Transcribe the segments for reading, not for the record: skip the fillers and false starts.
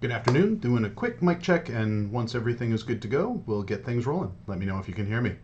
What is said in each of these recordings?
Good afternoon. Doing a quick mic check, and once everything is good to go, we'll get things rolling. Let me know if you can hear me.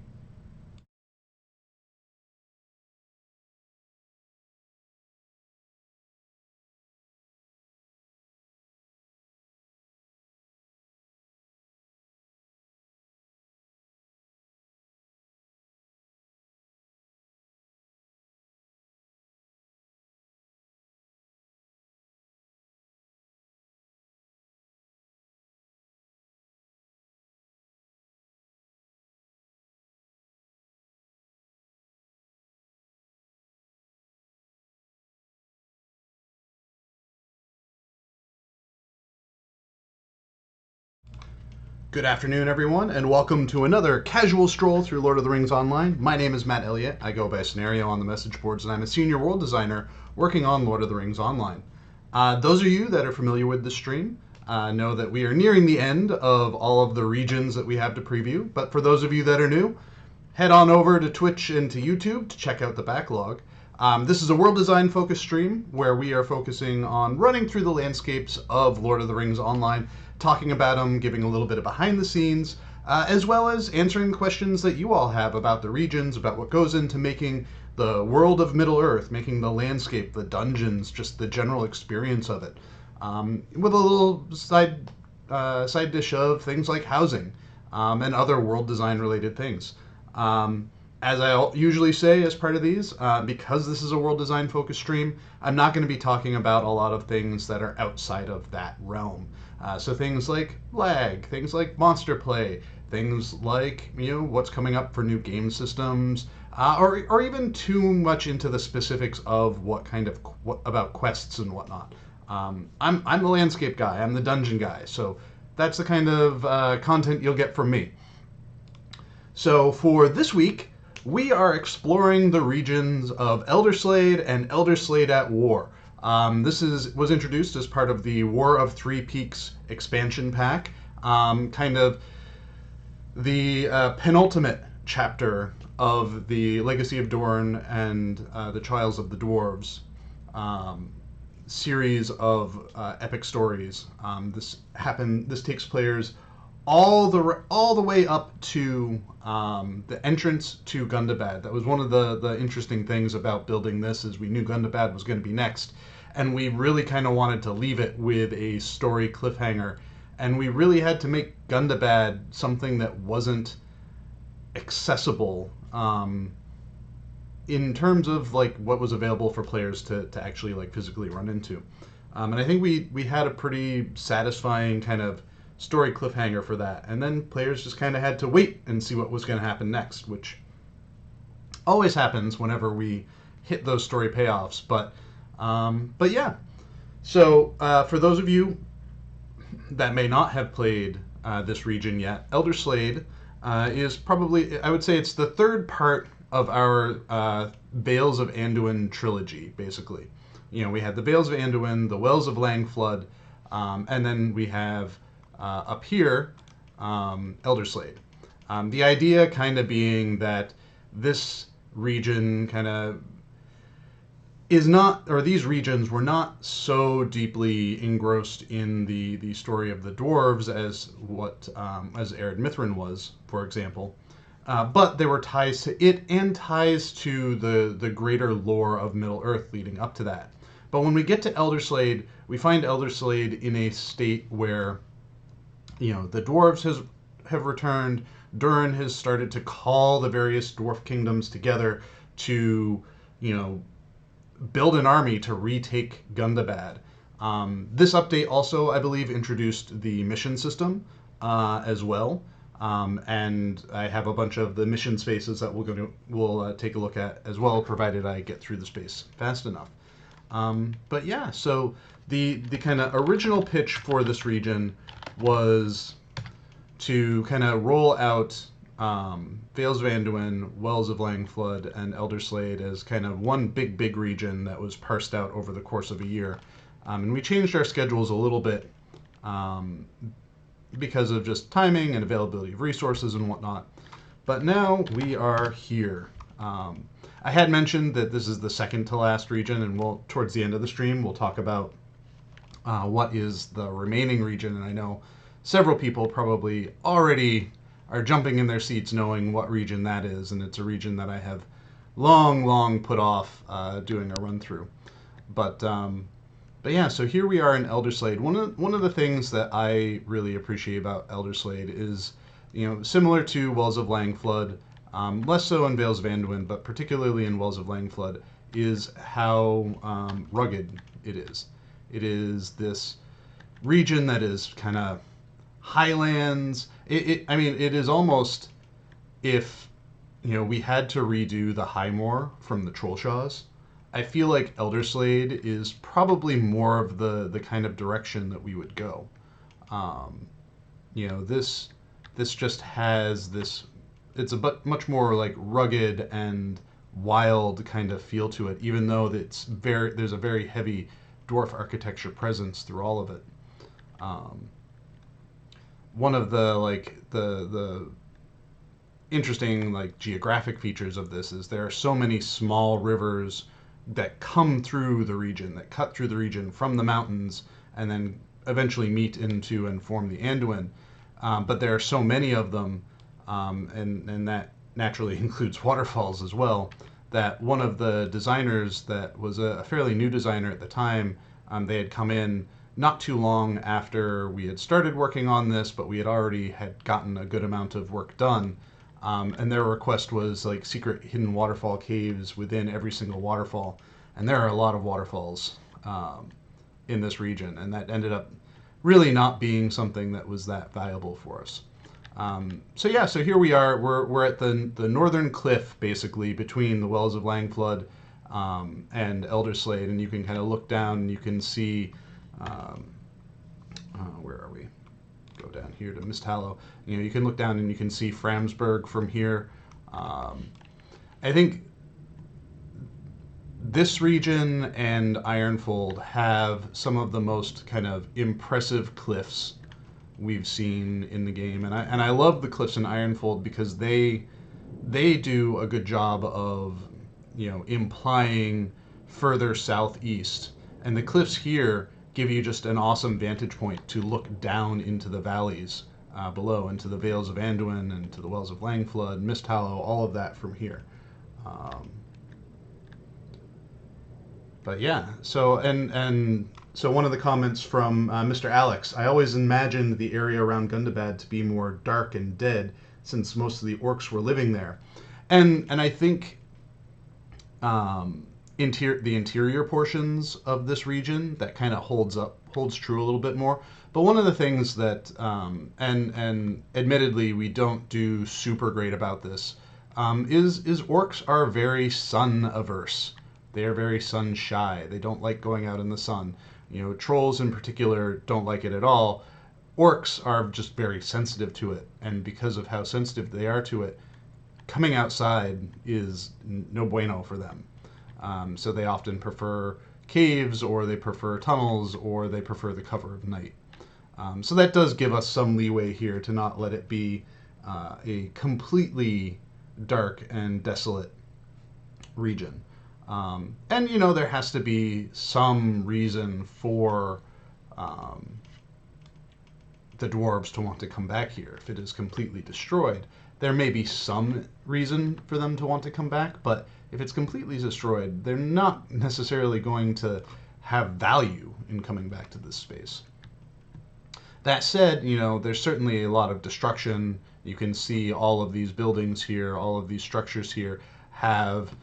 Good afternoon, everyone, and welcome to another casual stroll through Lord of the Rings Online. My name is Matt Elliott. I go by Scenario on the message boards, and I'm a senior world designer working on Lord of the Rings Online. Those of you that are familiar with the stream know that we are nearing the end of all of the regions that we have to preview, but for those of you that are new, head on over to Twitch and to YouTube to check out the backlog. This is a world design focused stream where we are focusing on running through the landscapes of Lord of the Rings Online, talking about them, giving a little bit of behind the scenes, as well as answering questions that you all have about the regions, about what goes into making the world of Middle-earth, making the landscape, the dungeons, just the general experience of it, with a little side dish of things like housing and other world design related things. As I usually say as part of these, because this is a world design focused stream, I'm not going to be talking about a lot of things that are outside of that realm. So things like lag, things like monster play, things like what's coming up for new game systems, or even too much into the specifics of what about quests and whatnot. I'm the landscape guy, I'm the dungeon guy, so that's the kind of content you'll get from me. So for this week, we are exploring the regions of Elderslade and Elderslade at War. This was introduced as part of the War of Three Peaks expansion pack, kind of the penultimate chapter of the Legacy of Dorne and the Trials of the Dwarves series of epic stories. This takes players all the way up to the entrance to Gundabad. That was one of the interesting things about building this, is we knew Gundabad was going to be next, and we really kind of wanted to leave it with a story cliffhanger, and we really had to make Gundabad something that wasn't accessible in terms of like what was available for players to actually like physically run into. And I think we had a pretty satisfying kind of story cliffhanger for that, and then players just kind of had to wait and see what was going to happen next, which always happens whenever we hit those story payoffs. But yeah. So for those of you that may not have played this region yet, Elderslade is probably, I would say, it's the third part of our Vales of Anduin trilogy, basically. We had the Vales of Anduin, the Wells of Langflood, and then we have up here, Elderslade. The idea kind of being that this region kind of is not, or these regions were not so deeply engrossed in the story of the dwarves as Ered Mithrin was, for example. But there were ties to it and ties to the greater lore of Middle-earth leading up to that. But when we get to Elderslade, we find Elderslade in a state where the dwarves have returned. Durin has started to call the various dwarf kingdoms together to, build an army to retake Gundabad. This update also, I believe, introduced the mission system as well. And I have a bunch of the mission spaces that we'll take a look at as well, provided I get through the space fast enough. But yeah, so the kind of original pitch for this region was to kind of roll out Vales of Anduin, Wells of Langflood, and Elderslade as kind of one big region that was parsed out over the course of a year. And we changed our schedules a little bit because of just timing and availability of resources and whatnot. But now we are here. I had mentioned that this is the second to last region, and towards the end of the stream, we'll talk about what is the remaining region, and I know several people probably already are jumping in their seats knowing what region that is, and it's a region that I have long put off doing a run through. But yeah, so here we are in Elderslade. One of the things that I really appreciate about Elderslade is, similar to Wells of Langflood, less so in Vales of Anduin, but particularly in Wells of Langflood, is how rugged it is. It is this region that is kind of highlands. I mean, it is almost, if we had to redo the Highmoor from the Trollshaws, I feel like Elderslade is probably more of the kind of direction that we would go. This just has this. It's a much more like rugged and wild kind of feel to it, even though there's a very heavy dwarf architecture presence through all of it. One of the interesting geographic features of this is there are so many small rivers that come through the region, that cut through the region from the mountains and then eventually meet into and form the Anduin. But there are so many of them, and that naturally includes waterfalls as well, that one of the designers that was a fairly new designer at the time, they had come in not too long after we had started working on this, but we had gotten a good amount of work done. And their request was secret hidden waterfall caves within every single waterfall. And there are a lot of waterfalls in this region, and that ended up really not being something that was that valuable for us. So here we are. We're at the northern cliff, basically, between the Wells of Langflood and Elderslade, and you can kind of look down and you can see, where are we? Go down here to Misthallow. You can look down and you can see Framsburg from here. I think this region and Ironfold have some of the most kind of impressive cliffs we've seen in the game, and I love the cliffs in Ironfold because they do a good job of implying further southeast, and the cliffs here give you just an awesome vantage point to look down into the valleys below, into the Vales of Anduin and to the Wells of Langflood, Misthallow, all of that from here. But yeah, so so one of the comments from Mr. Alex, I always imagined the area around Gundabad to be more dark and dead since most of the orcs were living there. And I think the interior portions of this region, that kind of holds true a little bit more. But one of the things that, and admittedly we don't do super great about this, is orcs are very sun averse. They are very sun shy. They don't like going out in the sun. Trolls in particular don't like it at all. Orcs are just very sensitive to it, and because of how sensitive they are to it, coming outside is no bueno for them. So they often prefer caves, or they prefer tunnels, or they prefer the cover of night. So that does give us some leeway here to not let it be a completely dark and desolate region. And there has to be some reason for the dwarves to want to come back here. If it is completely destroyed, there may be some reason for them to want to come back, but if it's completely destroyed, they're not necessarily going to have value in coming back to this space. That said, there's certainly a lot of destruction. You can see all of these buildings here, all of these structures here have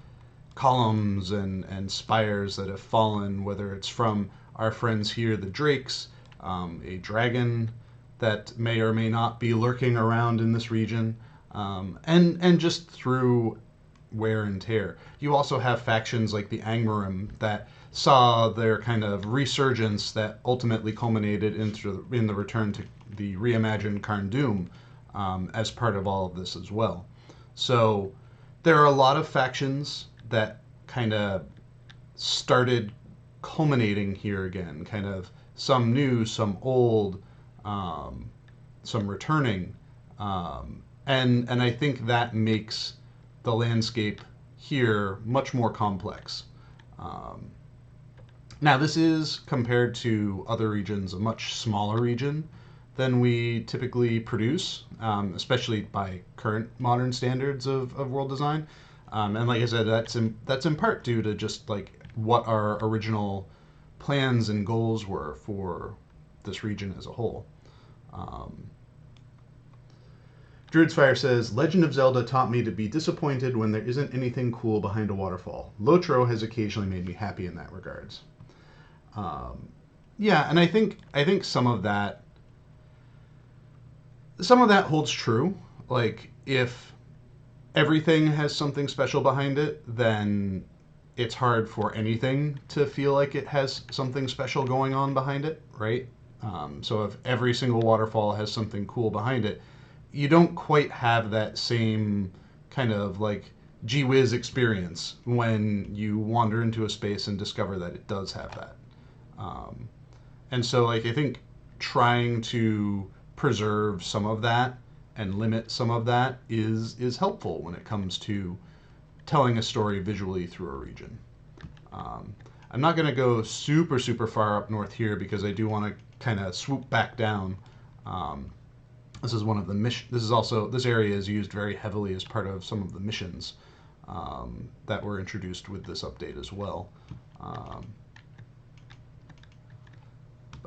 columns and spires that have fallen, whether it's from our friends here, the Drakes, a dragon that may or may not be lurking around in this region, and just through wear and tear. You also have factions like the Angmarim that saw their kind of resurgence that ultimately culminated in the return to the reimagined Karn Dûm as part of all of this as well. So there are a lot of factions that kind of started culminating here again, kind of some new, some old, some returning, and I think that makes the landscape here much more complex. Now, this is, compared to other regions, a much smaller region than we typically produce, especially by current modern standards of world design. And like I said, that's in part due to just like what our original plans and goals were for this region as a whole. Um, Druid's Fire says, Legend of Zelda taught me to be disappointed when there isn't anything cool behind a waterfall. LOTRO has occasionally made me happy in that regards. Um, yeah, and I think some of that holds true. Like if everything has something special behind it, then it's hard for anything to feel like it has something special going on behind it, right? So if every single waterfall has something cool behind it, you don't quite have that same kind of like gee whiz experience when you wander into a space and discover that it does have that. Um, and so, like, I think trying to preserve some of that and limit some of that is helpful when it comes to telling a story visually through a region. Um, I'm not going to go super far up north here because I do want to kind of swoop back down. Um, this is one of the mission. This is also this area is used very heavily as part of some of the missions that were introduced with this update as well. Um,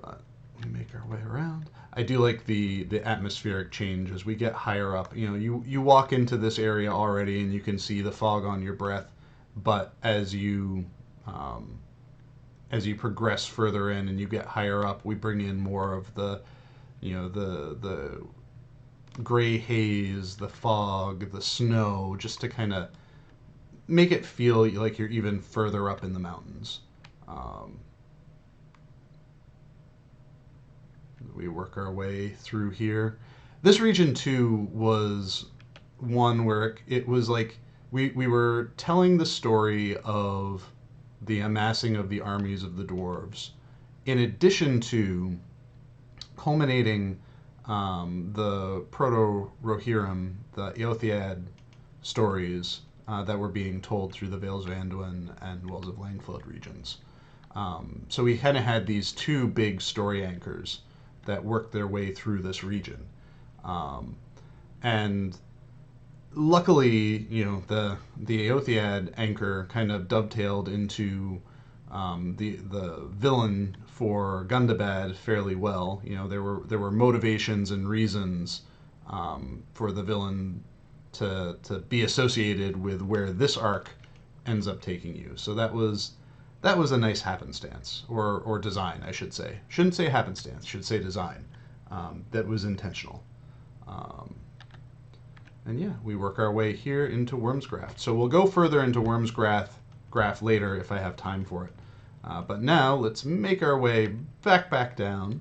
but we make our way around. I do like the atmospheric change as we get higher up. You know, you walk into this area already and you can see the fog on your breath, but um, as you progress further in and you get higher up, we bring in more of the the gray haze, the fog, the snow, just to kind of make it feel like you're even further up in the mountains. Um, we work our way through here. This region too was one where it was like we were telling the story of the amassing of the armies of the dwarves, in addition to culminating the Proto-Rohirrim, the Eothiad stories that were being told through the Vales of Anduin and Wells of Langflood regions. So we kind of had these two big story anchors that worked their way through this region. And luckily, the Eothiad anchor kind of dovetailed into the villain for Gundabad fairly well. You know, there were motivations and reasons for the villain to be associated with where this arc ends up taking you. So that was a nice happenstance or design, I should say. Shouldn't say happenstance, should say design. That was intentional. Um, and yeah, we work our way here into Wormsgraft. So we'll go further into Wormsgraft later if I have time for it. But now let's make our way back down.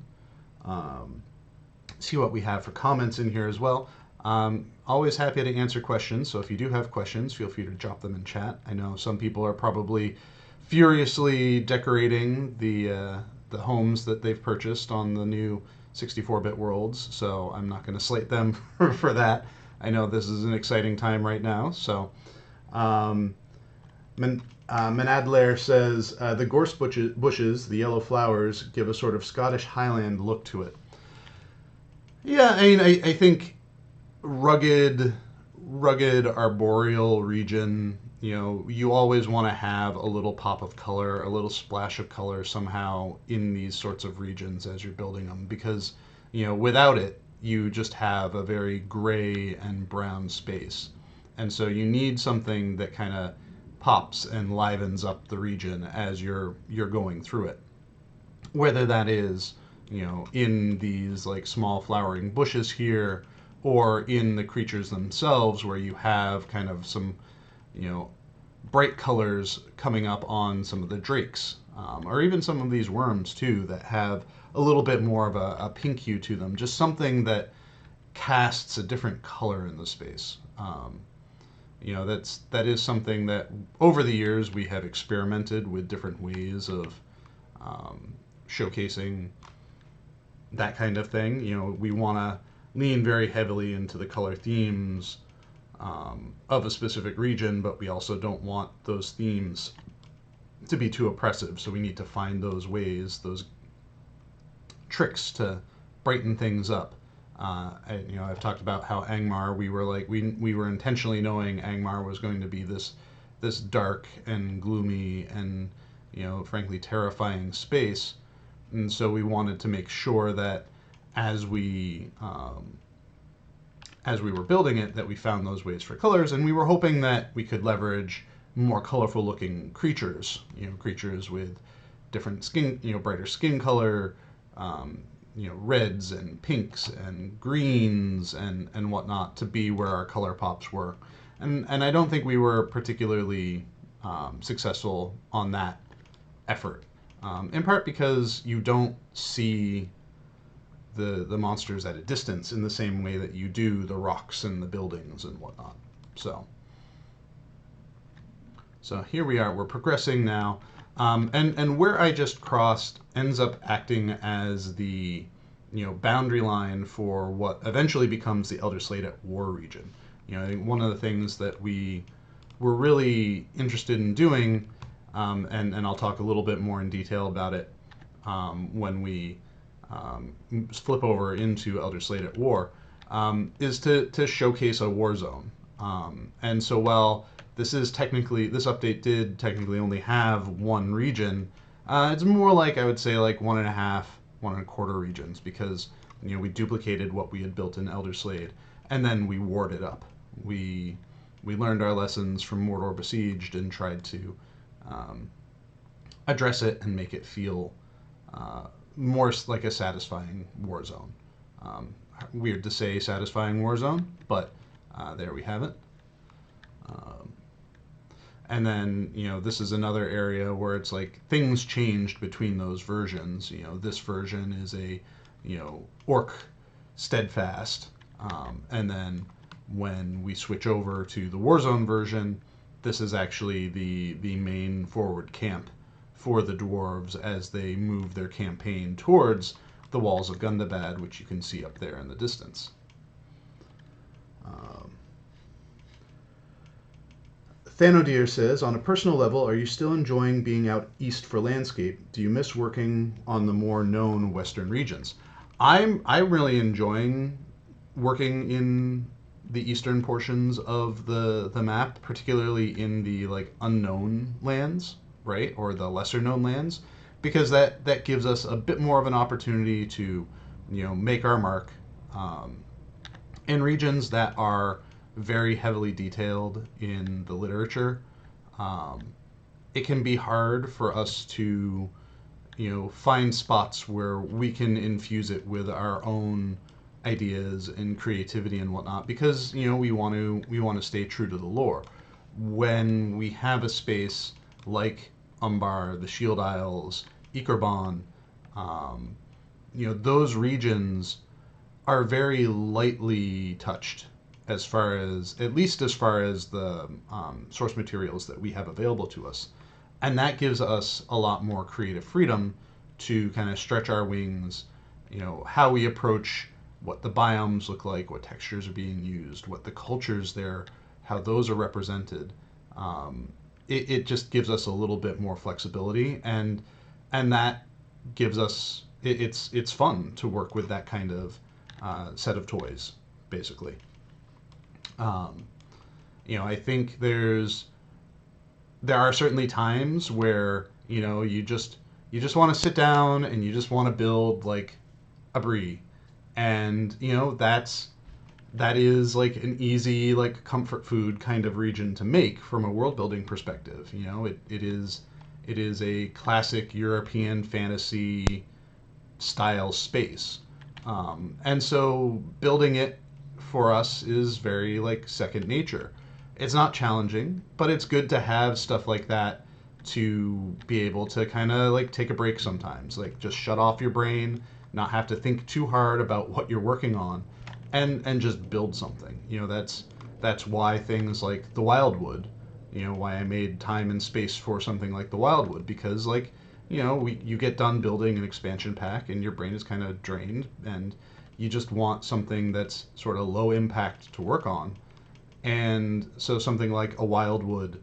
See what we have for comments in here as well. Always happy to answer questions, so if you do have questions, feel free to drop them in chat. I know some people are probably furiously decorating the homes that they've purchased on the new 64-bit worlds, so I'm not going to slate them for that. I know this is an exciting time right now, so... Manadler says, the gorse bushes, the yellow flowers, give a sort of Scottish Highland look to it. Yeah, I mean, I think rugged arboreal region, you always want to have a little pop of color, a little splash of color somehow in these sorts of regions as you're building them, because, without it, you just have a very gray and brown space. And so you need something that kind of pops and livens up the region as you're going through it. Whether that is, in these like small flowering bushes here, or in the creatures themselves where you have kind of some, bright colors coming up on some of the drakes, or even some of these worms too that have a little bit more of a pink hue to them. Just something that casts a different color in the space. That is something that over the years we have experimented with different ways of showcasing that kind of thing. We want to lean very heavily into the color themes of a specific region, but we also don't want those themes to be too oppressive. So we need to find those ways, those tricks to brighten things up. I've talked about how Angmar, we were intentionally knowing Angmar was going to be this dark and gloomy and frankly terrifying space, and so we wanted to make sure that as we were building it, that we found those ways for colors, and we were hoping that we could leverage more colorful looking creatures, creatures with different skin, brighter skin color, reds and pinks and greens and whatnot to be where our color pops were. And I don't think we were particularly successful on that effort, in part because you don't see the monsters at a distance in the same way that you do the rocks and the buildings and whatnot. So here we are. We're progressing now. And where I just crossed ends up acting as the boundary line for what eventually becomes the Elderslade at War region. I think one of the things that we were really interested in doing, and I'll talk a little bit more in detail about it when we flip over into Elderslade at War, is to showcase a war zone. And so while this update did technically only have one region, it's more like, I would say, like 1.5, 1.25 regions, because we duplicated what we had built in Elderslade, and then we warred it up. We learned our lessons from Mordor Besieged and tried to address it and make it feel more like a satisfying war zone. Weird to say satisfying war zone, but there we have it. And then, this is another area where it's like things changed between those versions. This version is a, orc steadfast. And then when we switch over to the Warzone version, this is actually the main forward camp for the dwarves as they move their campaign towards the walls of Gundabad, which you can see up there in the distance. Thanodir says, on a personal level, are you still enjoying being out east for landscape? Do you miss working on the more known western regions? I'm really enjoying working in the eastern portions of the map, particularly in the unknown lands, right, or the lesser known lands, because that gives us a bit more of an opportunity to make our mark in regions that are very heavily detailed in the literature. It can be hard for us to find spots where we can infuse it with our own ideas and creativity and whatnot, because we want to stay true to the lore. When we have a space like Umbar, the Shield Isles, Ikerbon, those regions are very lightly touched at least as far as the source materials that we have available to us. And that gives us a lot more creative freedom to kind of stretch our wings, how we approach what the biomes look like, what textures are being used, what the cultures there, how those are represented. It just gives us a little bit more flexibility, and that gives us, it's fun to work with that kind of set of toys, basically. I think there are certainly times where you just want to sit down and you just want to build like a brie, and that is like an easy comfort food kind of region to make from a world building perspective. It is a classic European fantasy style space, and so building it for us is very second nature. It's not challenging, but it's good to have stuff like that to be able to kind of take a break sometimes, just shut off your brain, not have to think too hard about what you're working on, and just build something. That's why things like the Wildwood, why I made time and space for something like the Wildwood, because you get done building an expansion pack and your brain is kind of drained, and you just want something that's sort of low impact to work on. And so something like a Wildwood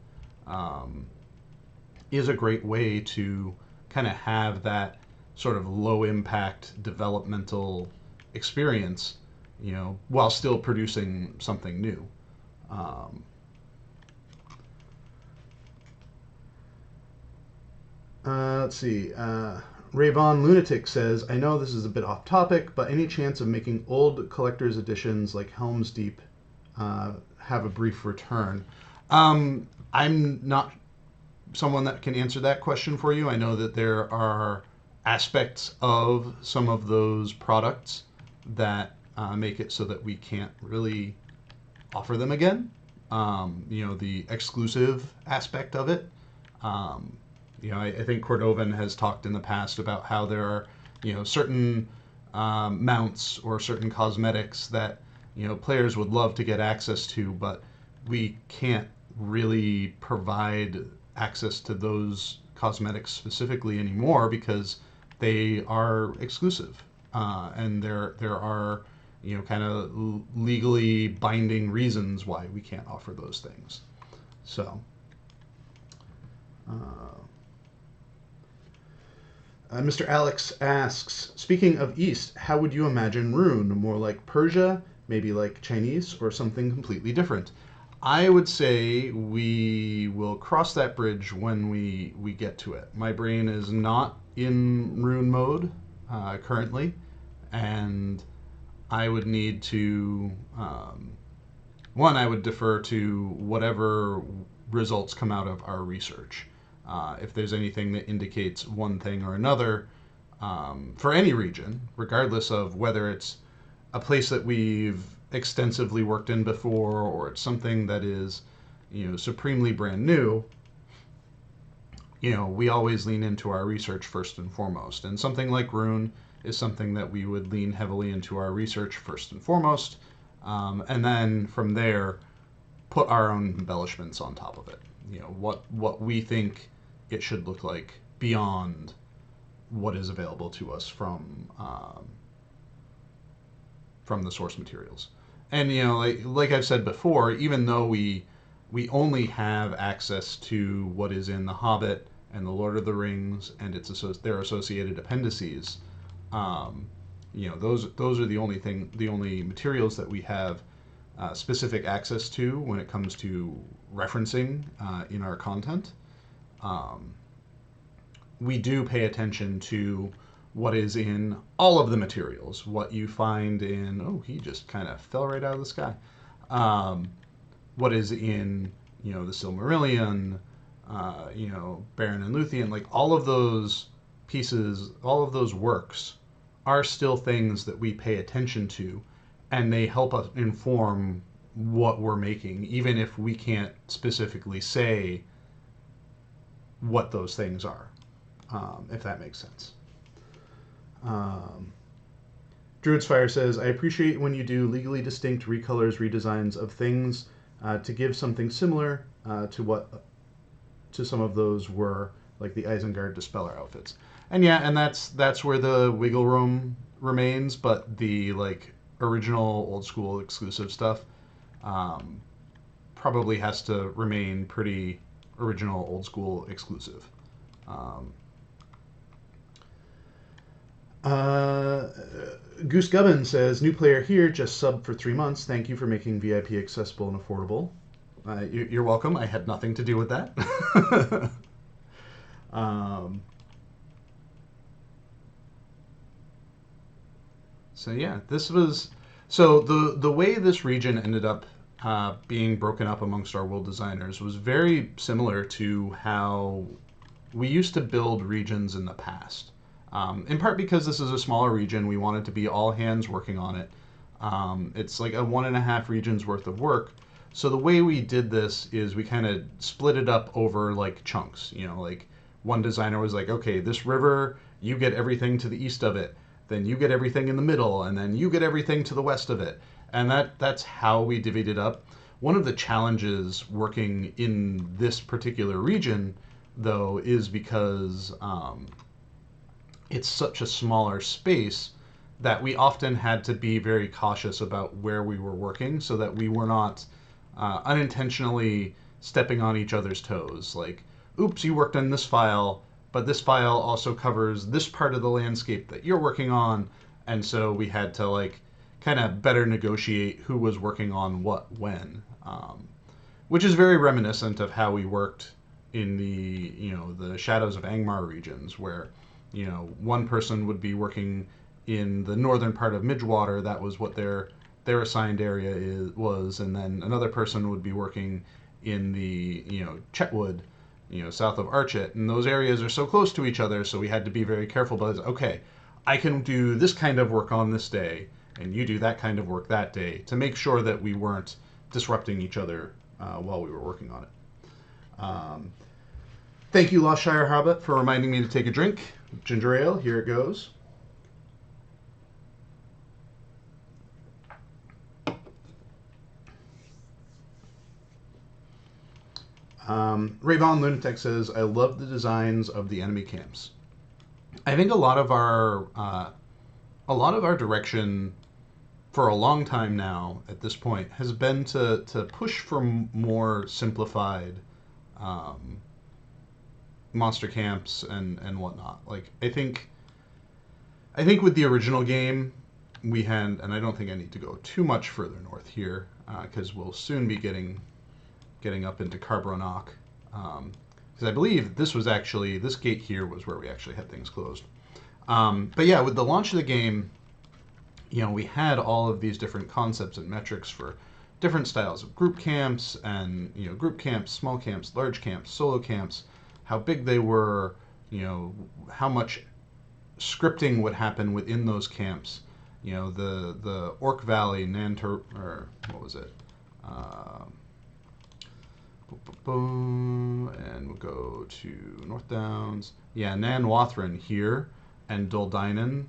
is a great way to kind of have that sort of low impact developmental experience, while still producing something new. Um, let's see. Rayvon Lunatic says, I know this is a bit off topic, but any chance of making old collector's editions like Helm's Deep have a brief return? I'm not someone that can answer that question for you. I know that there are aspects of some of those products that make it so that we can't really offer them again. The exclusive aspect of it. Um, I think Cordovan has talked in the past about how there are, certain mounts or certain cosmetics that, players would love to get access to, but we can't really provide access to those cosmetics specifically anymore because they are exclusive, and there are kind of legally binding reasons why we can't offer those things. So. Mr. Alex asks, speaking of East, how would you imagine Rune? More like Persia, maybe like Chinese, or something completely different? I would say we will cross that bridge when we get to it. My brain is not in Rune mode currently, and I would need to, one, I would defer to whatever results come out of our research. If there's anything that indicates one thing or another for any region, regardless of whether it's a place that we've extensively worked in before or it's something that is, supremely brand new, we always lean into our research first and foremost. And something like Rune is something that we would lean heavily into our research first and foremost, and then from there put our own embellishments on top of it. What we think it should look like beyond what is available to us from the source materials. And like I've said before, even though we only have access to what is in The Hobbit and The Lord of the Rings and their associated appendices, those are the only materials that we have specific access to when it comes to referencing in our content. We do pay attention to what is in all of the materials, what you find in, oh, he just kind of fell right out of the sky. What is in, the Silmarillion, Beren and Luthien, like all of those pieces, all of those works are still things that we pay attention to, and they help us inform what we're making, even if we can't specifically say what those things are, if that makes sense. Druid's Fire says, I appreciate when you do legally distinct recolors, redesigns of things to give something similar to some of those were, like the Isengard Dispeller outfits. And yeah, and that's where the wiggle room remains, but the original old school exclusive stuff probably has to remain pretty original old school exclusive. Goose Gubbin says, new player here, just subbed for 3 months. Thank you for making VIP accessible and affordable. You're welcome. I had nothing to do with that. So yeah, the way this region ended up being broken up amongst our world designers was very similar to how we used to build regions in the past. In part because this is a smaller region, we wanted to be all hands working on it. It's like a 1.5 regions worth of work. So the way we did this is we kind of split it up over chunks. One designer was like, okay, this river, you get everything to the east of it. Then you get everything in the middle, and then you get everything to the west of it. And that's how we divvied it up. One of the challenges working in this particular region, though, is because it's such a smaller space that we often had to be very cautious about where we were working so that we were not unintentionally stepping on each other's toes. oops, you worked on this file, but this file also covers this part of the landscape that you're working on. And so we had to like kind of better negotiate who was working on what when, which is very reminiscent of how we worked in the, you know, the Shadows of Angmar regions, where, you know, one person would be working in the northern part of Midgewater. That was what their assigned area was, and then another person would be working in the, you know, Chetwood, you know, south of Archet, and those areas are so close to each other, so we had to be very careful. But okay, I can do this kind of work on this day, and you do that kind of work that day, to make sure that we weren't disrupting each other while we were working on it. Thank you, Lost Shire Hobbit, for reminding me to take a drink. Ginger ale, here it goes. Rayvon Lunatic says, I love the designs of the enemy camps. I think a lot of our direction for a long time now at this point has been to push for more simplified monster camps and whatnot. Like I think with the original game we had, and I don't think I need to go too much further north here because we'll soon be getting up into Carbronach, because I believe this gate here was where we actually had things closed. But yeah, with the launch of the game, you know, we had all of these different concepts and metrics for different styles of group camps, and, you know, group camps, small camps, large camps, solo camps, how big they were, you know, how much scripting would happen within those camps. You know, the Orc Valley, or what was it? And we'll go to North Downs. Yeah, Nan Wathrin here and Duldinan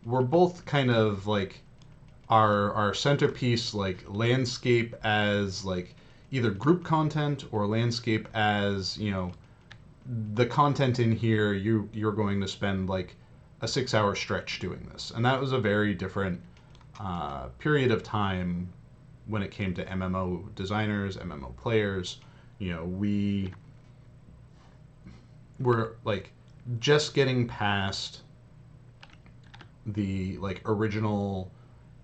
were both kind of like our centerpiece, like landscape as like either group content or landscape as, you know, the content in here, you're going to spend like a 6-hour stretch doing this. And that was a very different period of time when it came to MMO designers, MMO players. You know, we were like just getting past the like original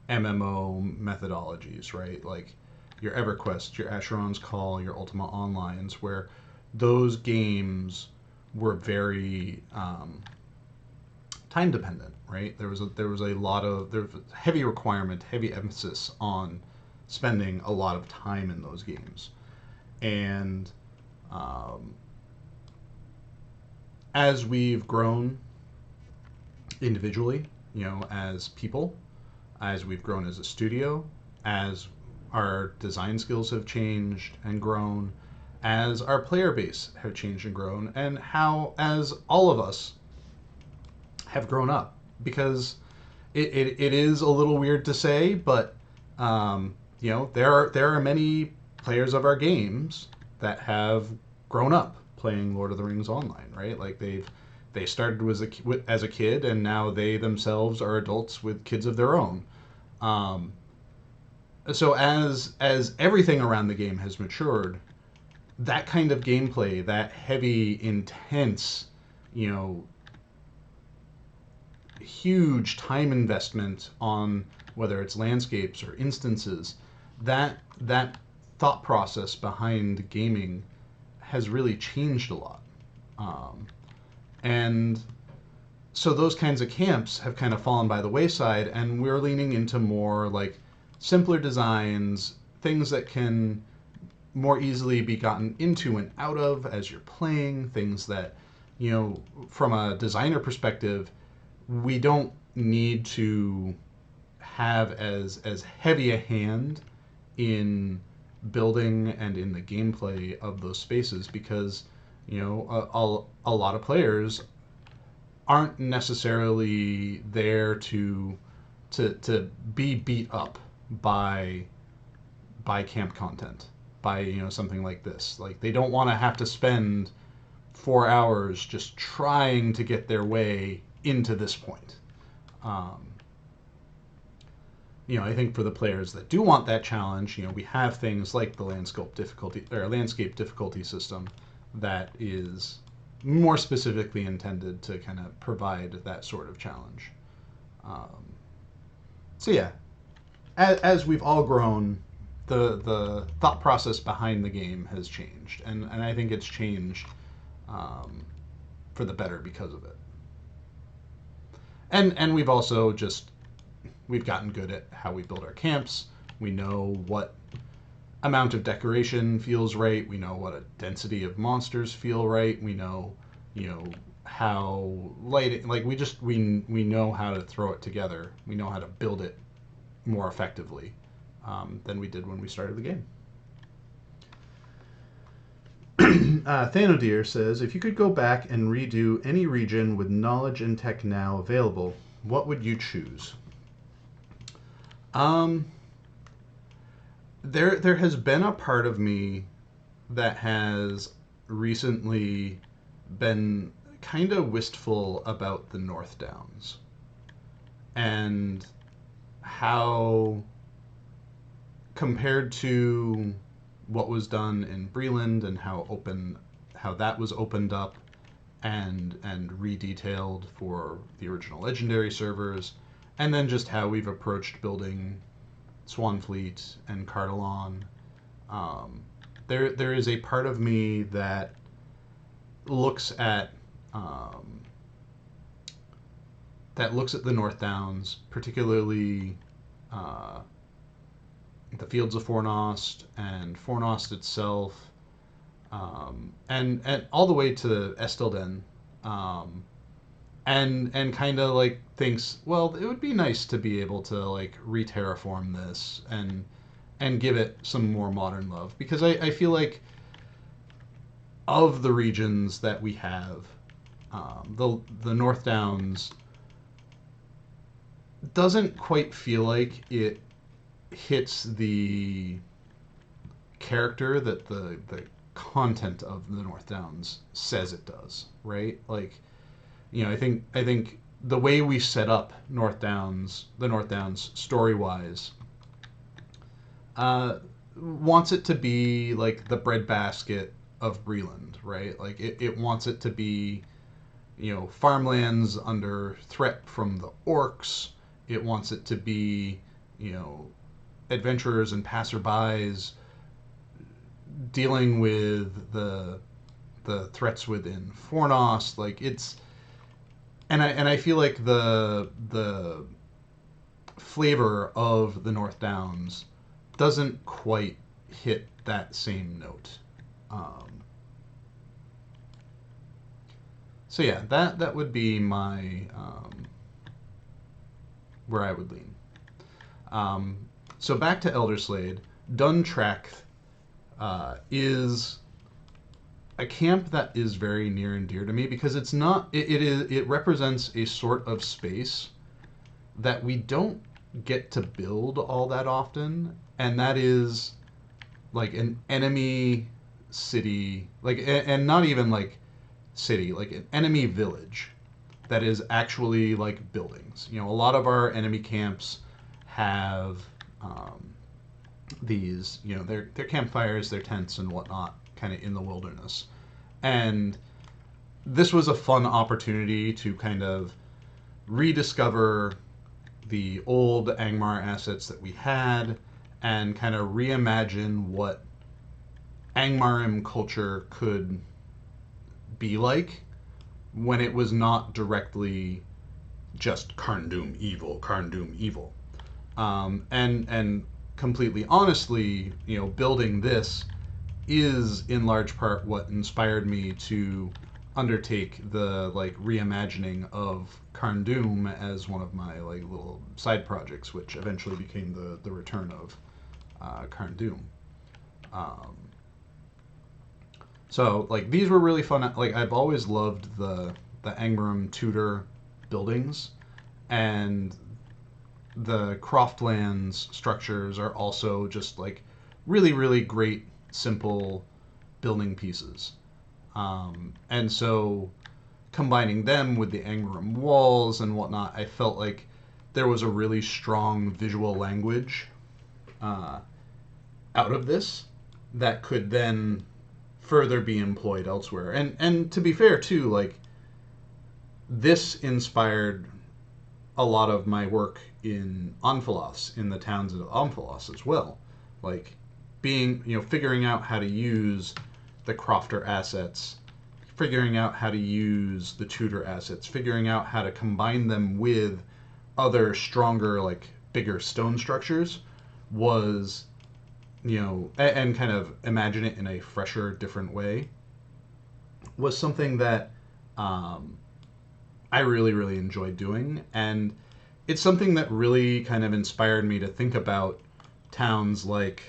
MMO methodologies, right? Like your EverQuest, your Asheron's Call, your Ultima Onlines, where those games were very time dependent, right? There was a heavy requirement, heavy emphasis on spending a lot of time in those games. And as we've grown individually, you know, as people, as we've grown as a studio, as our design skills have changed and grown, as our player base have changed and grown, and how, as all of us have grown up, because it is a little weird to say, but you know, there are many players of our games that have grown up playing Lord of the Rings Online, right? Like they started as a kid, and now they themselves are adults with kids of their own. So as everything around the game has matured, that kind of gameplay, that heavy, intense, you know, huge time investment on whether it's landscapes or instances, that thought process behind gaming has really changed a lot. And so those kinds of camps have kind of fallen by the wayside, and we're leaning into more like simpler designs, things that can more easily be gotten into and out of as you're playing, things that, you know, from a designer perspective, we don't need to have as heavy a hand in building and in the gameplay of those spaces, because, you know, a lot of players aren't necessarily there to be beat up by camp content, by, you know, something like this. Like, they don't want to have to spend 4 hours just trying to get their way into this point. You know, I think for the players that do want that challenge, you know, we have things like the landscape difficulty system, that is more specifically intended to kind of provide that sort of challenge. Um, so yeah, as we've all grown, the thought process behind the game has changed, and I think it's changed um, for the better because of it. And we've also just we've gotten good at how we build our camps. We know what amount of decoration feels right. We know what a density of monsters feel right. We know, you know, how light it, like we know how to throw it together. We know how to build it more effectively than we did when we started the game. Thanodeer says, if you could go back and redo any region with knowledge and tech now available, what would you choose? Um, there has been a part of me that has recently been kind of wistful about the North Downs and how, compared to what was done in Breland and how that was opened up and redetailed for the original Legendary servers, and then just how we've approached building Swanfleet and Cardalon. Um, there is a part of me that looks at um, the North Downs, particularly uh, the Fields of Fornost and Fornost itself, and all the way to Estelden, um, and kind of like thinks, well, it would be nice to be able to like re-terraform this and give it some more modern love, because I feel like of the regions that we have, the North Downs doesn't quite feel like it hits the character that the content of the North Downs says it does, right? Like, you know, I think the way we set up the North Downs story wise, wants it to be like the breadbasket of Breland, right? Like it wants it to be, you know, farmlands under threat from the orcs. It wants it to be, you know, adventurers and passerbys dealing with the threats within Fornost. Like it's, and I feel like the flavor of the North Downs doesn't quite hit that same note. Um, so yeah, that would be my where I would lean. Um, so back to Elderslade, Duntrack is a camp that is very near and dear to me, because it's not it represents a sort of space that we don't get to build all that often, and that is like an enemy city, like, and not even like city, like an enemy village that is actually like buildings. You know, a lot of our enemy camps have these, you know, their campfires, their tents and whatnot, kind of in the wilderness. And this was a fun opportunity to kind of rediscover the old Angmar assets that we had and kind of reimagine what Angmarim culture could be like when it was not directly just Carn evil, Carn evil. And completely honestly, you know, building this is in large part what inspired me to undertake the like reimagining of Carn as one of my like little side projects, which eventually became the return of Carn. Um, so like these were really fun. Like I've always loved the Angmarim Tudor buildings, and the Croftlands structures are also just like really great simple building pieces. And so combining them with the Angmarim walls and whatnot, I felt like there was a really strong visual language out of this that could then further be employed elsewhere. And to be fair too, like this inspired a lot of my work in Omphalos, in the towns of Omphalos as well. Like being, figuring out how to use the crofter assets, figuring out how to use the tutor assets, figuring out how to combine them with other stronger, like bigger stone structures was, and kind of imagine it in a fresher, different way, was something that I really, really enjoyed doing. And it's something that really kind of inspired me to think about towns like,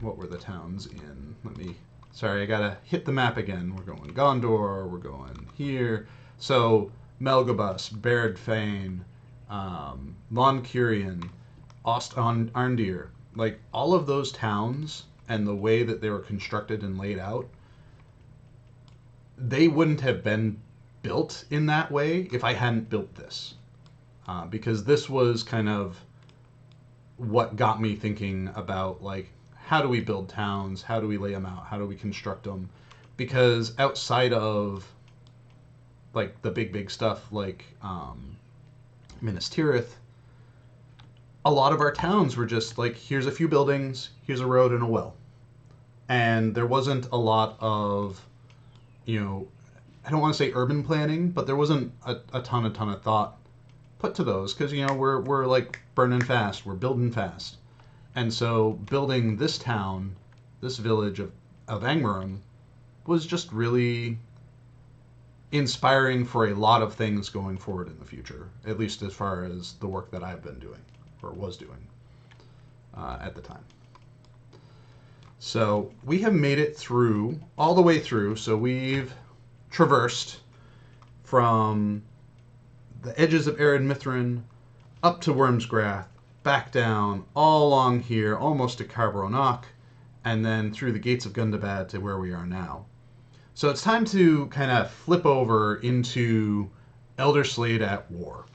what were the towns in? Sorry, I gotta hit the map again. We're going Gondor, we're going here. So, Melgabus, Bairdfane, Von Curion, Ost Arndir, like all of those towns and the way that they were constructed and laid out, they wouldn't have been built in that way if I hadn't built this. Because this was kind of what got me thinking about, like, how do we build towns? How do we lay them out? How do we construct them? Because outside of, like, the big stuff like Minas Tirith, a lot of our towns were just like, here's a few buildings, here's a road and a well. And there wasn't a lot of, I don't want to say urban planning, but there wasn't a ton of thought put to those, because we're like burning fast, we're building fast. And so building this town, this village of Angmarum, was just really inspiring for a lot of things going forward in the future, at least as far as the work that I've been doing, or was doing at the time. So we have made it through, all the way through, so we've traversed from the edges of Arid Mithrin up to Wormsgrath, back down, all along here, almost to Carbronach, and then through the gates of Gundabad to where we are now. So it's time to kind of flip over into Elderslade at War.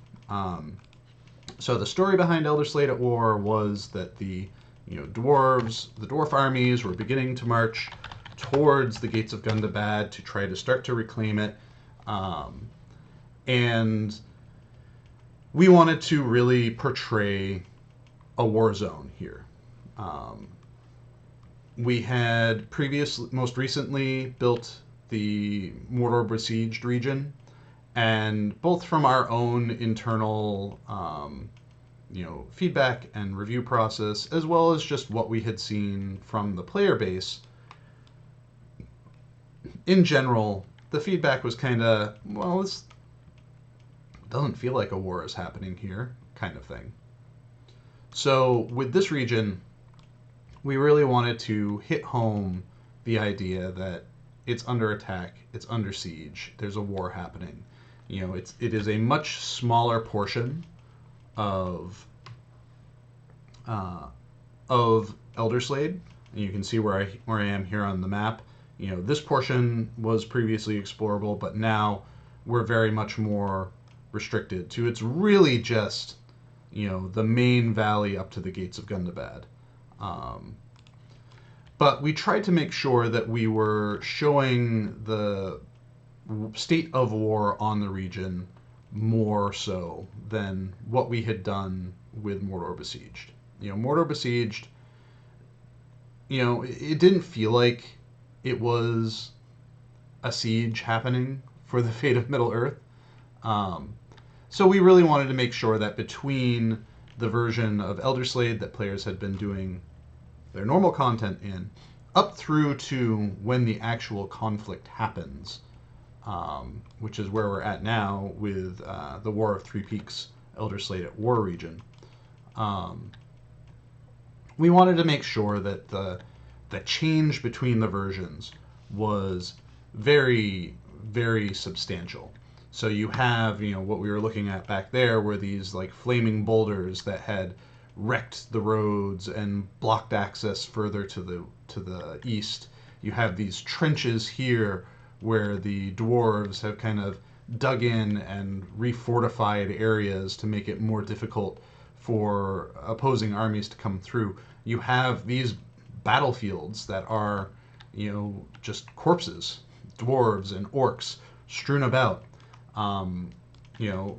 So the story behind Elderslade at War was that the dwarf armies were beginning to march towards the gates of Gundabad to try to start to reclaim it. And we wanted to really portray a war zone here. We had most recently built the Mordor besieged region, and both from our own internal feedback and review process, as well as just what we had seen from the player base, in general, the feedback was kind of, well, this doesn't feel like a war is happening here, kind of thing. So with this region, we really wanted to hit home the idea that it's under attack, it's under siege, there's a war happening. It is a much smaller portion of Elderslade, and you can see where I am here on the map. This portion was previously explorable, but now we're very much more restricted to, it's really just the main valley up to the gates of Gundabad. But we tried to make sure that we were showing the state of war on the region more so than what we had done with Mordor Besieged. Mordor Besieged, it didn't feel like it was a siege happening for the fate of Middle-earth. So we really wanted to make sure that between the version of Elderslade that players had been doing their normal content in, up through to when the actual conflict happens, which is where we're at now with the War of Three Peaks, Elderslade at War region. We wanted to make sure that the change between the versions was very, very substantial. So you have, what we were looking at back there were these like flaming boulders that had wrecked the roads and blocked access further to the east. You have these trenches here where the dwarves have kind of dug in and refortified areas to make it more difficult for opposing armies to come through. You have these battlefields that are, just corpses, dwarves and orcs strewn about.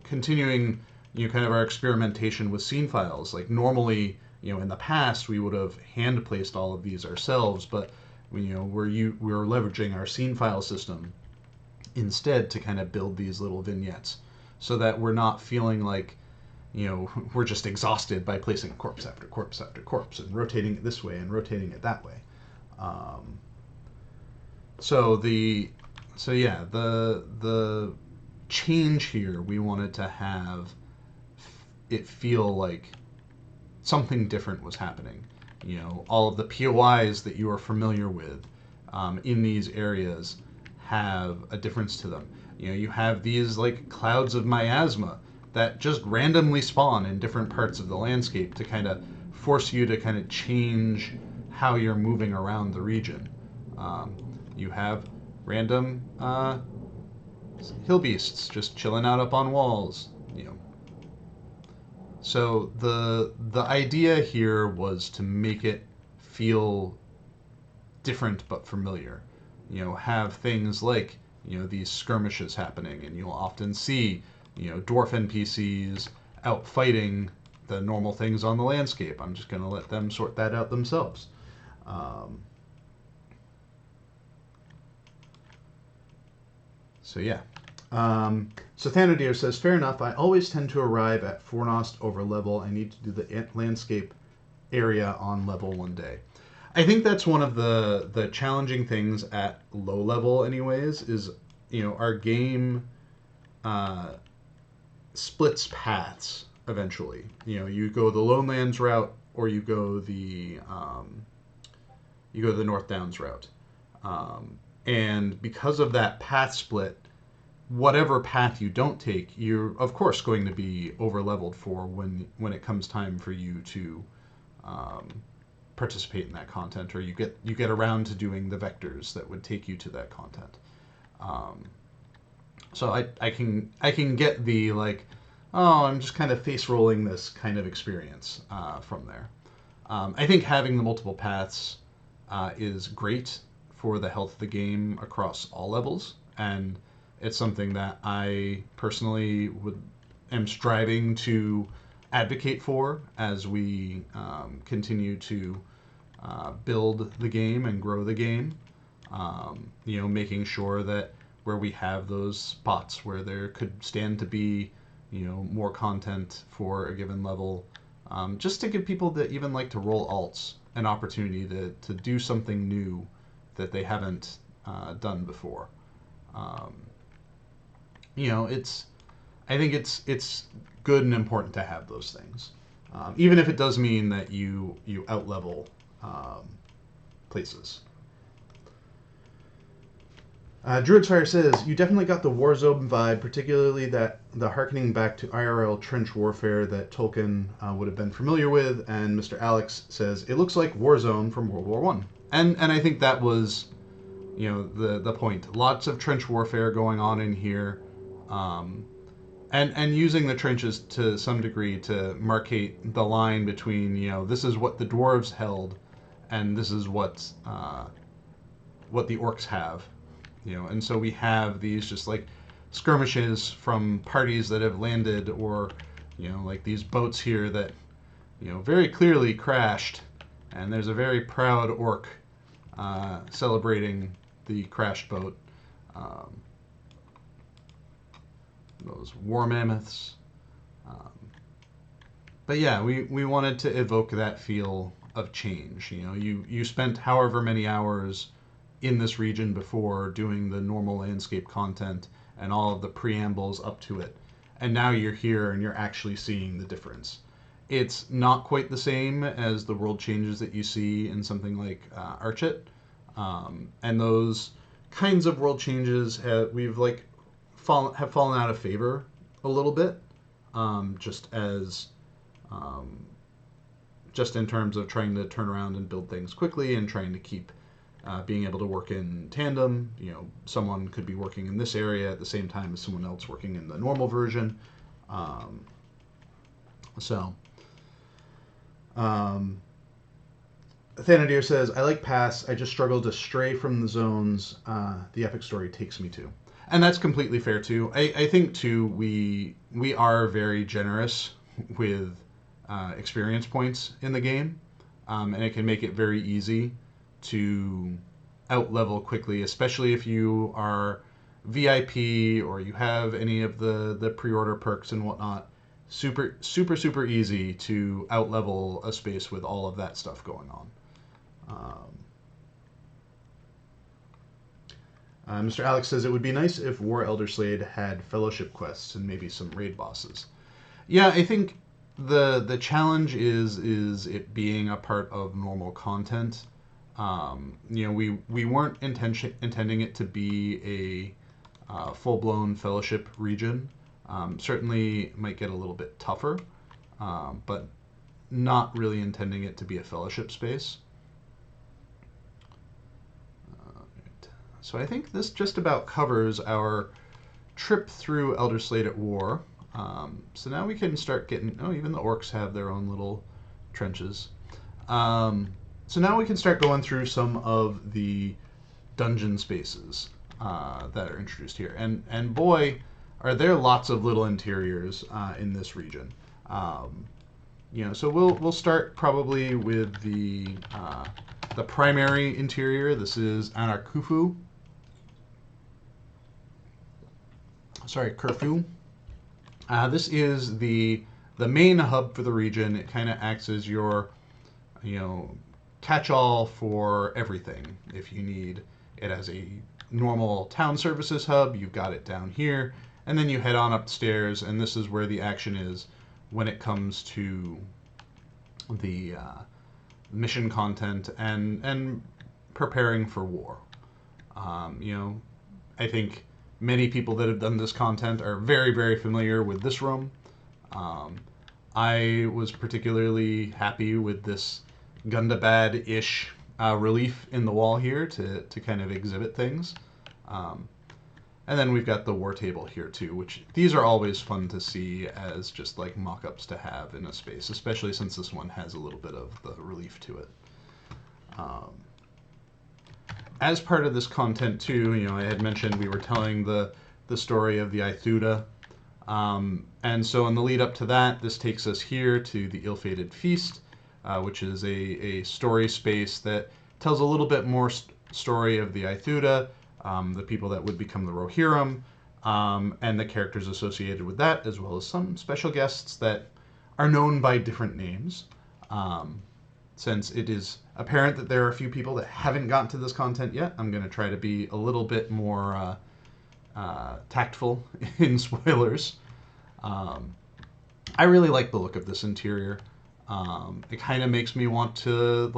Continuing, kind of our experimentation with scene files. Like normally, in the past we would have hand placed all of these ourselves, but we're leveraging our scene file system instead to kind of build these little vignettes, so that we're not feeling like we're just exhausted by placing corpse after corpse after corpse and rotating it this way and rotating it that way. The change here, we wanted to have it feel like something different was happening. All of the POIs that you are familiar with in these areas have a difference to them. You have these like clouds of miasma that just randomly spawn in different parts of the landscape to kind of force you to kind of change how you're moving around the region. You have random hill beasts just chilling out up on walls. So the idea here was to make it feel different but familiar. Have things like these skirmishes happening, and you'll often see dwarf NPCs out fighting the normal things on the landscape. I'm just going to let them sort that out themselves. So yeah. So Thanadir says, fair enough. I always tend to arrive at Fornost over level. I need to do the landscape area on level one day. I think that's one of the challenging things at low level anyways, is our game splits paths eventually. You go the Lonelands route, or you go the North Downs route. And because of that path split, whatever path you don't take, you're of course going to be over leveled for when it comes time for you to participate in that content, or you get around to doing the vectors that would take you to that content. So I can get the like, oh, I'm just kind of face rolling this kind of experience from there. I think having the multiple paths is great for the health of the game across all levels, and it's something that I personally am striving to advocate for as we continue to build the game and grow the game. Making sure that where we have those spots where there could stand to be, more content for a given level, just to give people that even like to roll alts an opportunity to do something new that they haven't done before. I think it's good and important to have those things, even if it does mean that you outlevel places. Druidfire says, you definitely got the Warzone vibe, particularly that the harkening back to IRL trench warfare that Tolkien would have been familiar with. And Mr. Alex says, it looks like Warzone from World War I. And I think that was, the point. Lots of trench warfare going on in here. And using the trenches to some degree to markate the line between, this is what the dwarves held, and this is what the orcs have. And so we have these just like skirmishes from parties that have landed, or like these boats here that very clearly crashed, and there's a very proud orc celebrating the crashed boat. Those war mammoths. But yeah, we wanted to evoke that feel of change. You spent however many hours in this region before doing the normal landscape content and all of the preambles up to it, and now you're here and you're actually seeing the difference. It's not quite the same as the world changes that you see in something like Archit, and those kinds of world changes have fallen out of favor a little bit, just in terms of trying to turn around and build things quickly and trying to keep being able to work in tandem. Someone could be working in this area at the same time as someone else working in the normal version. Thanadir says, I like Pass. I just struggle to stray from the zones the epic story takes me to. And that's completely fair, too. I think, too, we are very generous with experience points in the game. And it can make it very easy to out-level quickly, especially if you are VIP or you have any of the pre-order perks and whatnot. Super, super, super easy to out-level a space with all of that stuff going on. Mr. Alex says it would be nice if War Elderslade had fellowship quests and maybe some raid bosses. Yeah, I think the challenge is it being a part of normal content. We weren't intending it to be a full-blown fellowship region. Certainly might get a little bit tougher, but not really intending it to be a fellowship space. So I think this just about covers our trip through Elderslade at War. So now we can start getting... Oh, even the orcs have their own little trenches. So now we can start going through some of the dungeon spaces that are introduced here. And boy, are there lots of little interiors in this region. So we'll start probably with the primary interior. This is Anarkufu. Sorry, Curfew. This is the main hub for the region. It kind of acts as your, catch-all for everything. If you need it as a normal town services hub, you've got it down here. And then you head on upstairs, and this is where the action is when it comes to the mission content and preparing for war. I think many people that have done this content are very, very familiar with this room. I was particularly happy with this Gundabad-ish relief in the wall here to kind of exhibit things. And then we've got the war table here too, which these are always fun to see as just like mock-ups to have in a space, especially since this one has a little bit of the relief to it. As part of this content too, I had mentioned we were telling the story of the Ithuda. And so in the lead up to that, this takes us here to the Ill-Fated Feast, which is a story space that tells a little bit more story of the Ithuda, the people that would become the Rohirrim, and the characters associated with that, as well as some special guests that are known by different names. Since it is apparent that there are a few people that haven't gotten to this content yet, I'm going to try to be a little bit more tactful in spoilers. I really like the look of this interior. It kind of makes me want to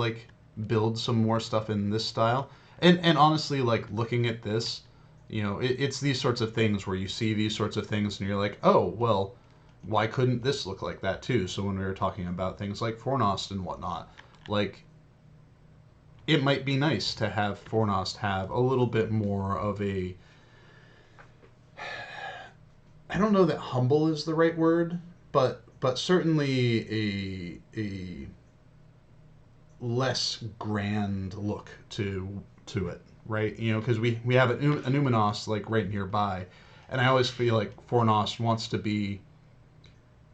build some more stuff in this style. And honestly, looking at this, it's these sorts of things where you see these sorts of things and you're like, oh, well, why couldn't this look like that too? So when we were talking about things like Fornost and whatnot, it might be nice to have Fornost have a little bit more of a... I don't know that humble is the right word, but certainly a less grand look to it, right? Because we have a Numenos right nearby, and I always feel like Fornost wants to be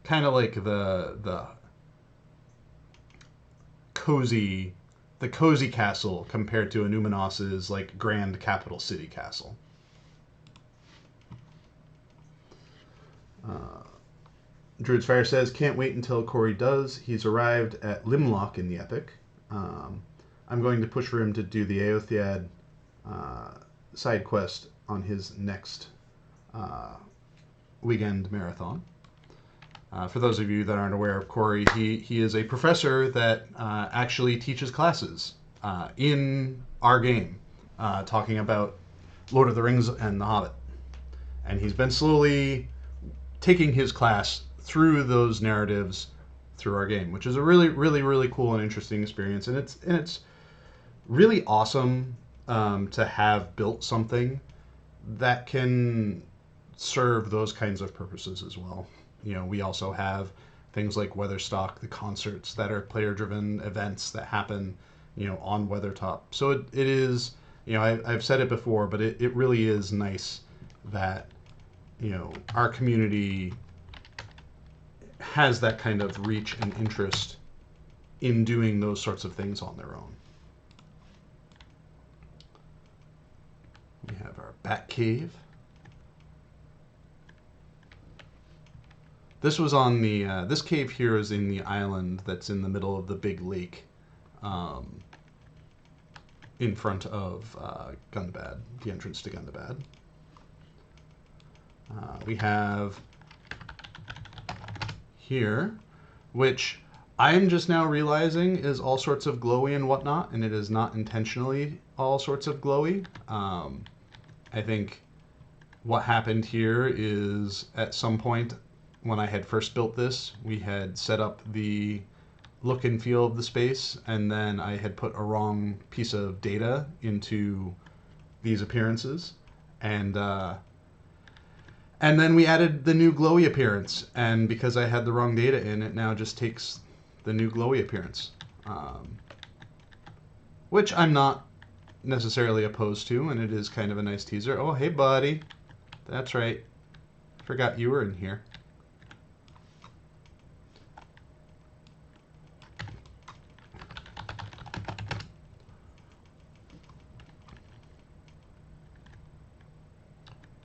kind of like the cozy castle compared to a Numenos's grand capital city castle. Druid's Fire says, can't wait until Corey does. He's arrived at Limlock in the Epic. I'm going to push for him to do the Aothead side quest on his next weekend marathon. For those of you that aren't aware of Corey, he is a professor that actually teaches classes in our game, talking about Lord of the Rings and The Hobbit. And he's been slowly taking his class through those narratives through our game, which is a really, really, really cool and interesting experience. And it's really awesome to have built something that can serve those kinds of purposes as well. We also have things like Weatherstock, the concerts that are player-driven events that happen on Weathertop. So it is, I've said it before, but it really is nice that, our community has that kind of reach and interest in doing those sorts of things on their own. We have our Bat Cave. This was on the, this cave here is in the island that's in the middle of the big lake, in front of Gundabad, the entrance to Gundabad. We have here, which I'm just now realizing is all sorts of glowy and whatnot, and it is not intentionally all sorts of glowy. I think what happened here is at some point when I had first built this, we had set up the look and feel of the space, and then I had put a wrong piece of data into these appearances, and then we added the new glowy appearance, and because I had the wrong data in, it now just takes the new glowy appearance, which I'm not necessarily opposed to, and it is kind of a nice teaser. Oh, hey, buddy. That's right. Forgot you were in here.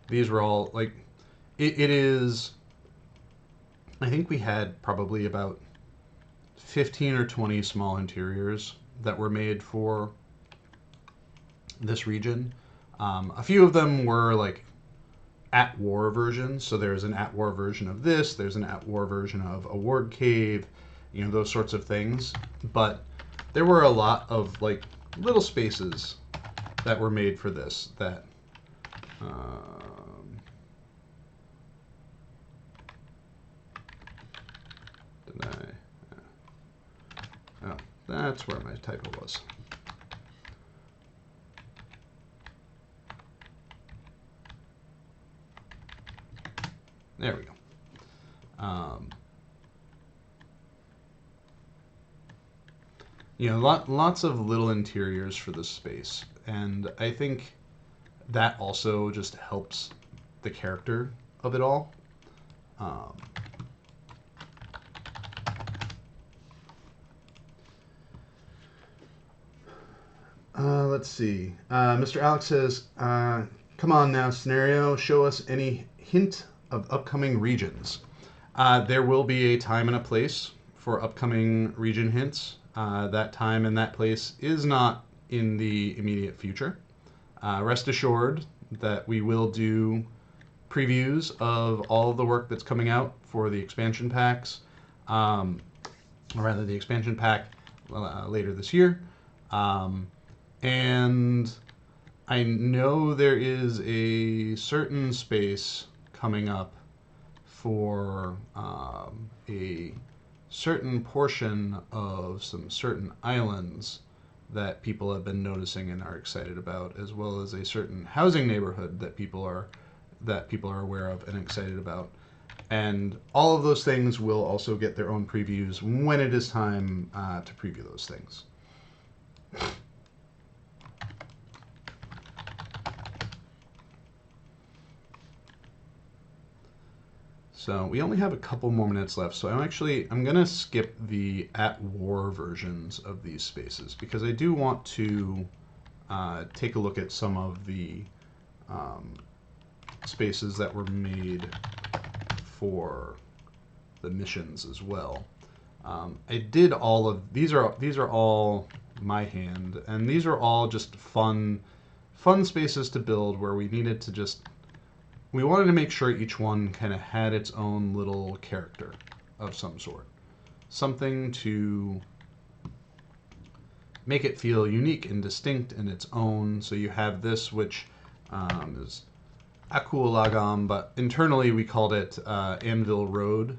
These were all, like, it is, I think we had probably about 15 or 20 small interiors that were made for this region. A few of them were like at-war versions, so there's an at-war version of this, there's an at-war version of a ward cave, those sorts of things. But there were a lot of like little spaces that were made for this that did I? Oh, that's where my typo was. There we go. Lots of little interiors for this space, and I think that also just helps the character of it all. Let's see. Mr. Alex says, come on now, scenario, show us any hint of upcoming regions. There will be a time and a place for upcoming region hints. That time and that place is not in the immediate future. Rest assured that we will do previews of all of the work that's coming out for the expansion packs, or rather the expansion pack later this year. And I know there is a certain space coming up for a certain portion of some certain islands that people have been noticing and are excited about, as well as a certain housing neighborhood that people are aware of and excited about. And all of those things will also get their own previews when it is time to preview those things. So we only have a couple more minutes left, so I'm going to skip the at-war versions of these spaces, because I do want to take a look at some of the spaces that were made for the missions as well. I did all of these are all my hand, and these are all just fun spaces to build where we needed to we wanted to make sure each one kind of had its own little character of some sort. Something to make it feel unique and distinct in its own. So you have this, which is Akualagam, but internally we called it Anvil Road.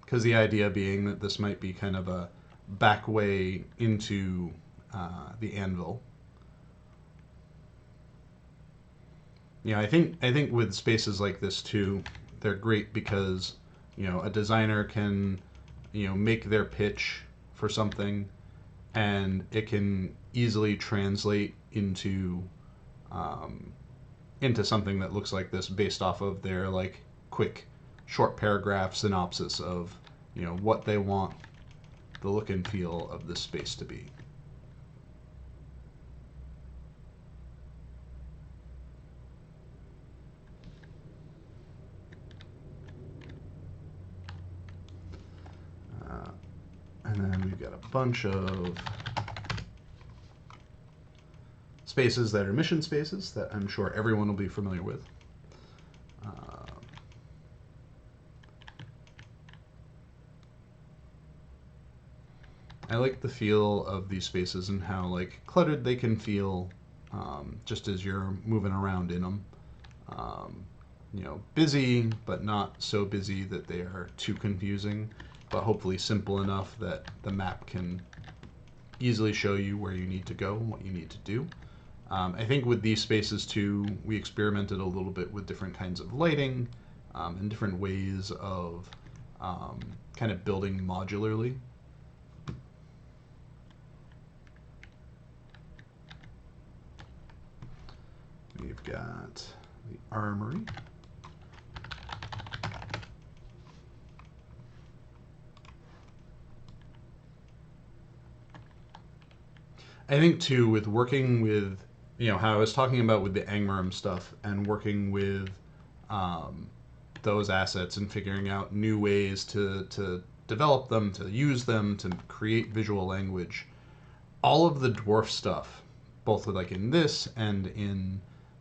Because the idea being that this might be kind of a back way into the Anvil. I think with spaces like this too, they're great because a designer can make their pitch for something, and it can easily translate into something that looks like this based off of their like quick short paragraph synopsis of what they want the look and feel of this space to be. And then we've got a bunch of spaces that are mission spaces that I'm sure everyone will be familiar with. I like the feel of these spaces and how like cluttered they can feel just as you're moving around in them. Busy, but not so busy that they are too confusing, but hopefully simple enough that the map can easily show you where you need to go and what you need to do. I think with these spaces too, we experimented a little bit with different kinds of lighting and different ways of kind of building modularly. We've got the armory. I think too, with working with, how I was talking about with the Angmarum stuff and working with those assets and figuring out new ways to develop them, to use them, to create visual language. All of the dwarf stuff, both like in this and in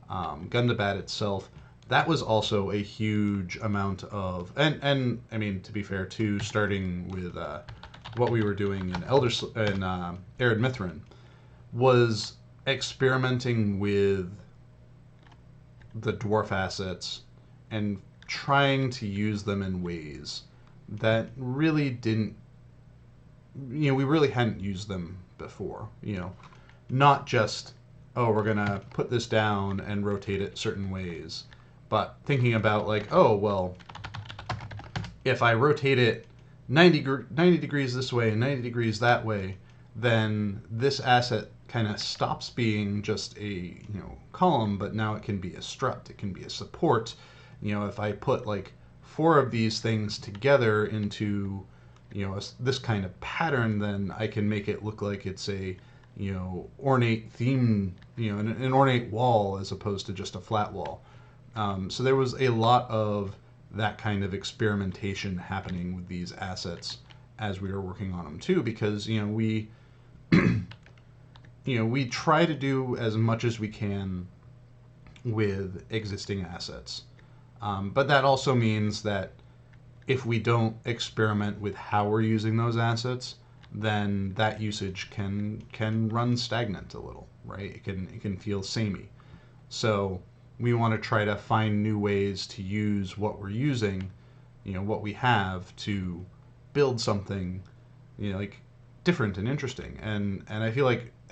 Gundabad itself, that was also a huge amount of, and I mean, to be fair too, starting with what we were doing in Arid Mithrin, was experimenting with the dwarf assets and trying to use them in ways that really didn't, we really hadn't used them before. Not just, oh, we're gonna put this down and rotate it certain ways, but thinking about like, oh, well, if I rotate it 90 degrees this way and 90 degrees that way, then this asset kind of stops being just a column, but now it can be a strut, it can be a support. If I put like 4 of these things together into this kind of pattern, then I can make it look like it's a ornate theme, an ornate wall as opposed to just a flat wall. So there was a lot of that kind of experimentation happening with these assets as we were working on them too, because we we try to do as much as we can with existing assets, but that also means that if we don't experiment with how we're using those assets, then that usage can run stagnant a little, right? It can feel samey. So we want to try to find new ways to use what we're using, what we have, to build something, like different and interesting. And I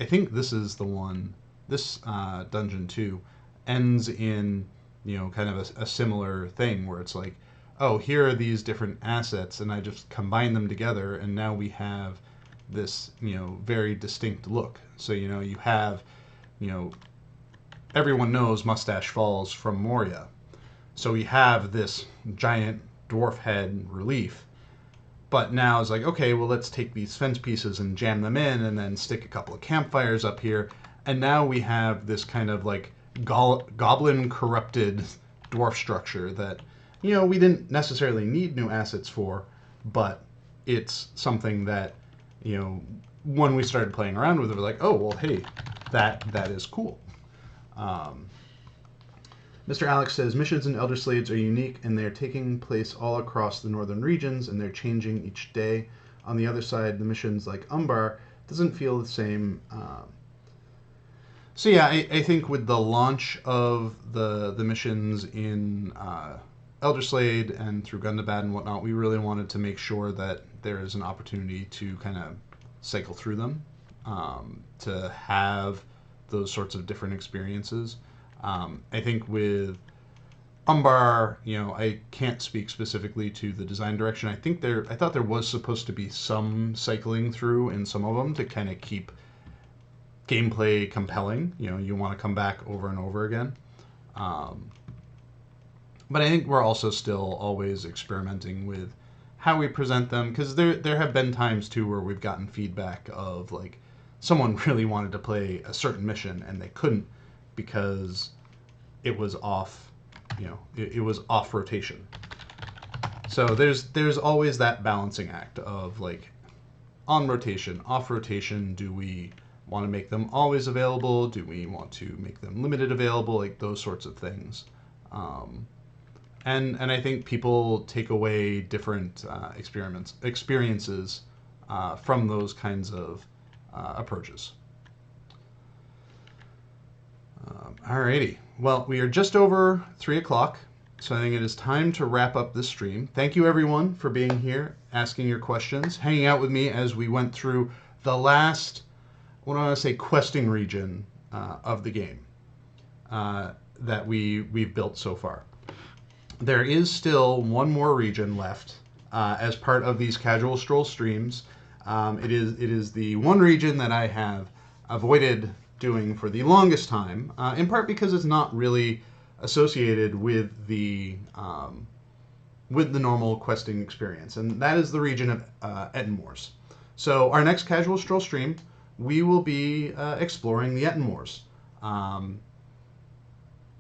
think this is the one. This dungeon too ends in kind of a similar thing where it's like, oh, here are these different assets, and I just combine them together, and now we have this very distinct look. So you have everyone knows Mustache Falls from Moria, so we have this giant dwarf head relief. But now it's like, okay, well, let's take these fence pieces and jam them in and then stick a couple of campfires up here. And now we have this kind of like goblin corrupted dwarf structure that, we didn't necessarily need new assets for, but it's something that, when we started playing around with it, we're like, oh, well, hey, that is cool. Mr. Alex says, missions in Elderslades are unique, and they're taking place all across the northern regions, and they're changing each day. On the other side, the missions like Umbar doesn't feel the same. So yeah, I think with the launch of the missions in Elderslade and through Gundabad and whatnot, we really wanted to make sure that there is an opportunity to kind of cycle through them, to have those sorts of different experiences. I think with Umbar, I can't speak specifically to the design direction. I thought there was supposed to be some cycling through in some of them to kind of keep gameplay compelling. You want to come back over and over again. Um, but I think we're also still always experimenting with how we present them, because there have been times too where we've gotten feedback of like someone really wanted to play a certain mission and they couldn't because it was off, it was off rotation. So there's always that balancing act of like on rotation, off rotation. Do we want to make them always available? Do we want to make them limited available? Like those sorts of things. Um, and I think people take away different experiences from those kinds of approaches. Alrighty. Well, we are just over 3 o'clock, so I think it is time to wrap up this stream. Thank you, everyone, for being here, asking your questions, hanging out with me as we went through the last, what do I want to say, questing region of the game that we've built so far. There is still one more region left as part of these Casual Stroll streams. It is the one region that I have avoided doing for the longest time, in part because it's not really associated with the normal questing experience, and that is the region of Ettenmoors. So our next Casual Stroll stream, we will be exploring the Ettenmoors.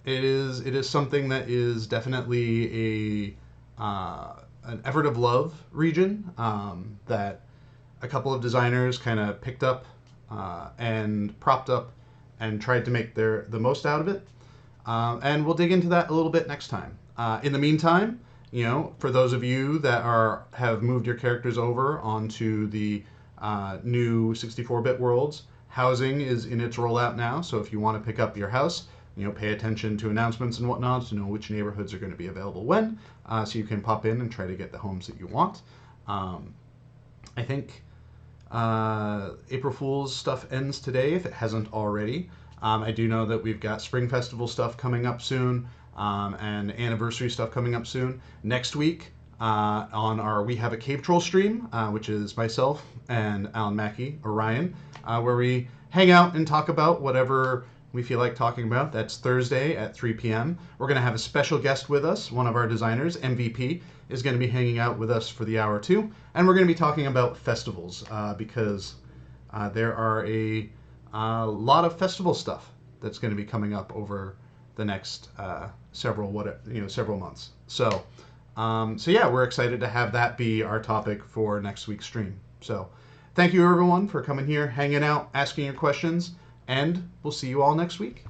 It is something that is definitely an effort of love region that a couple of designers kind of picked up and propped up and tried to make the most out of it. And we'll dig into that a little bit next time. In the meantime, for those of you that have moved your characters over onto the new 64-bit worlds, housing is in its rollout now. So if you want to pick up your house, pay attention to announcements and whatnot to know which neighborhoods are going to be available when, so you can pop in and try to get the homes that you want. I think April Fool's stuff ends today, if it hasn't already. I do know that we've got Spring Festival stuff coming up soon, and anniversary stuff coming up soon. Next week, on our We Have a Cave Troll stream, which is myself and Alan Mackey, Orion, where we hang out and talk about whatever we feel like talking about. That's Thursday at 3 p.m. We're going to have a special guest with us. One of our designers, MVP, is going to be hanging out with us for the hour too. And we're going to be talking about festivals because there are a lot of festival stuff that's going to be coming up over the next several months. So yeah, we're excited to have that be our topic for next week's stream. So thank you everyone for coming here, hanging out, asking your questions, and we'll see you all next week.